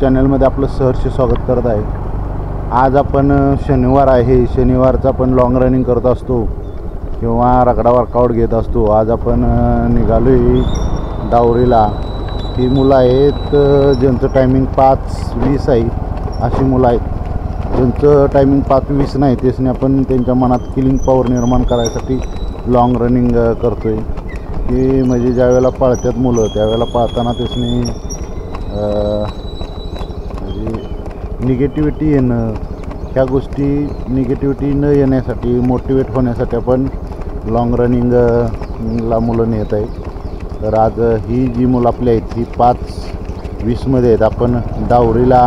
चॅनलमध्ये आपलं सहर्ष स्वागत करत आहे। आज आपण शनिवार आहे, शनिवारचा आपण लॉंग रनिंग करत असतो किंवा रगडा वर्कआउट घेत असतो। आज आपण निघालो आहे डावरीला। ही मुलं आहेत ज्यांचं टायमिंग 5:20 आहे, अशी मुलं आहेत ज्यांचं टायमिंग 5:20 नाही, त्यासनी आपण त्यांच्या मनात किलिंग पॉवर निर्माण करायसाठी लॉंग रनिंग करतो आहे। की म्हणजे ज्यावेळेला पळतात मुलं त्यावेळेला पळताना त्यासनी म्हणजे निगेटिव्हिटी येणं, ह्या गोष्टी निगेटिव्हिटी न येण्यासाठी मोटिवेट होण्यासाठी आपण लॉंग रनिंगला मुलं नेत आहे। तर आज ही जी मुलं आपली आहेत ही 5:20मध्ये आहेत। आपण डावरीला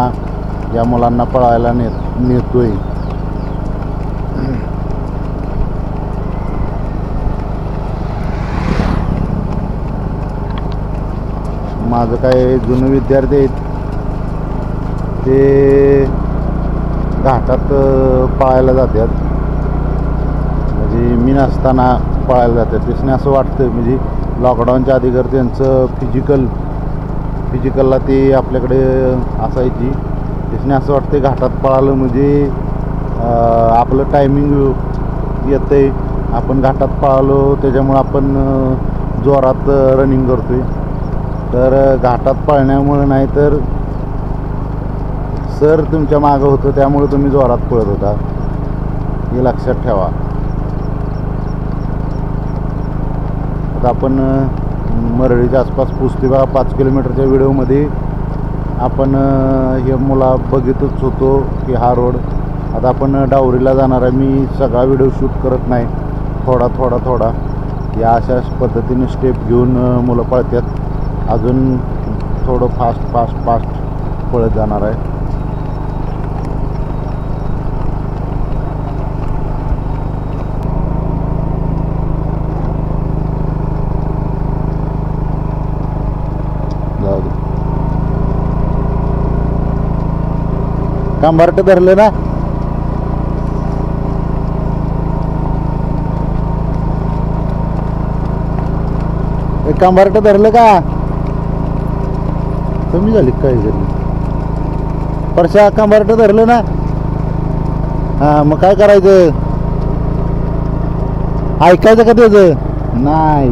या मुलांना पळायला नेतो आहे। माझं काय जुनं विद्यार्थी आहेत ते घाटात पळायला जातात, म्हणजे मी नसताना पळायला जातात। त्यासने असं वाटतं म्हणजे लॉकडाऊनच्या आधीकर त्यांचं फिजिकलला ते आपल्याकडे असायची। त्यासने असं वाटतं घाटात पळालं म्हणजे आपलं टायमिंग येतं आहे, आपण घाटात पळालो त्याच्यामुळं आपण जोरात रनिंग करतो आहे। तर घाटात पळण्यामुळं नाही तर सर तुमच्या मागं होतं त्यामुळे तुम्ही जोरात पळत होता, हे लक्षात ठेवा। आता आपण मरळीच्या आसपास पोचते बघा। 5 किलोमीटरच्या व्हिडिओमध्ये आपण हे मुला बघितच होतो की हा रोड। आता आपण डावरीला जाणार आहे। मी सगळा व्हिडिओ शूट करत नाही, थोडा या अशा पद्धतीने स्टेप घेऊन मुलं पळतात। अजून थोडं फास्ट पळत जाणार आहे। कंबार्ट धरलं ना, कंबार्ट धरलं का? कमी झाली काही जरी परशा कंबार्ट धरलं ना। हां मग काय करायचं, ऐकायचं का त्याचं? नाही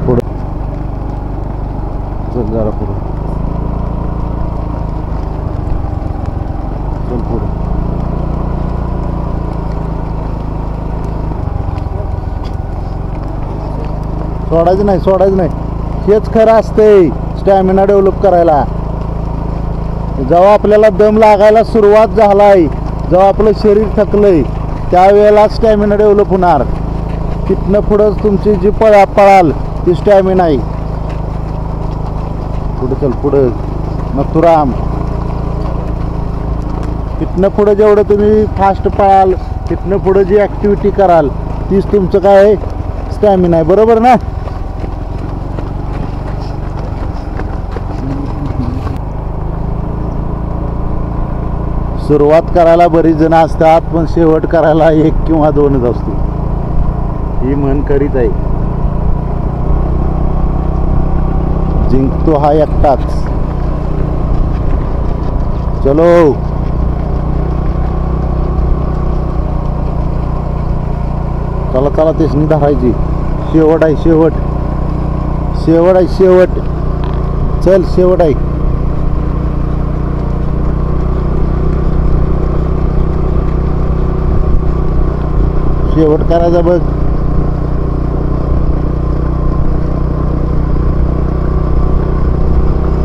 पुढं चल, जरा पुढं चल, पुढं सोडायचं नाही। हेच खरं असते स्टॅमिना डेव्हलप करायला। जेव्हा आपल्याला दम लागायला सुरुवात झालाय, जेव्हा आपलं शरीर थकलंय त्यावेळेला स्टॅमिना डेव्हलप होणार। तिथनं पुढंच तुमची जी पळाल ती स्टॅमिना आहे। पुढं चल, पुढं नथुराम। तिथनं पुढं जेवढं तुम्ही फास्ट पळाल, तिथनं पुढं जी ॲक्टिव्हिटी कराल तीच तुमचं काय आहे, स्टॅमिना आहे। बरोबर ना? सुरुवात करायला बरीच जण असतात, पण शेवट करायला 1 किंवा 2च असतो, ही म्हण करीत आहे। जिंकतो हा एकटाच। चलो चला तेसनी धरायची। शेवट आहे, शेवट चल, शेवट आहे। शेवट करायचा बघ।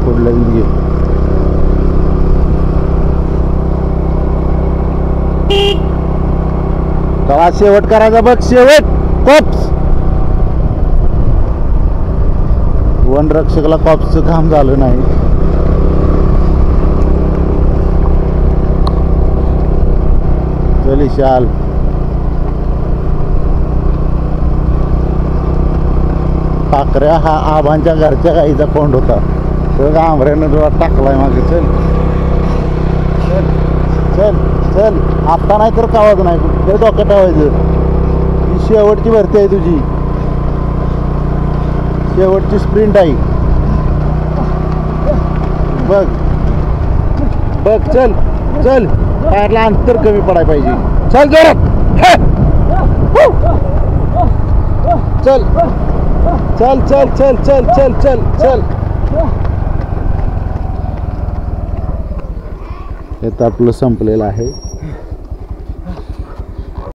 पुढल्या घे चला, शेवट करायचा बघ, शेवट कॉप्स। वनरक्षकला कॉप्सचं काम झालं नाही। चल विशाल, पाखऱ्या हा आबांच्या घरच्या गाईचा कोंड होता, तर आंबऱ्यानं तुला टाकलाय मागे। चल चल चल चल, आता नाही तर कावाच नाही, कुठे डोक्यात ठेवायचं। ही शेवटची भरती आहे तुझी, शेवटची स्प्रिंट आहे। बघ बघ, चल चल, टायरला अंतर कमी पडायला पाहिजे. चल जोरात, चल चल चल चल चल चल चल चल. आता आपलं संपलेलं आहे.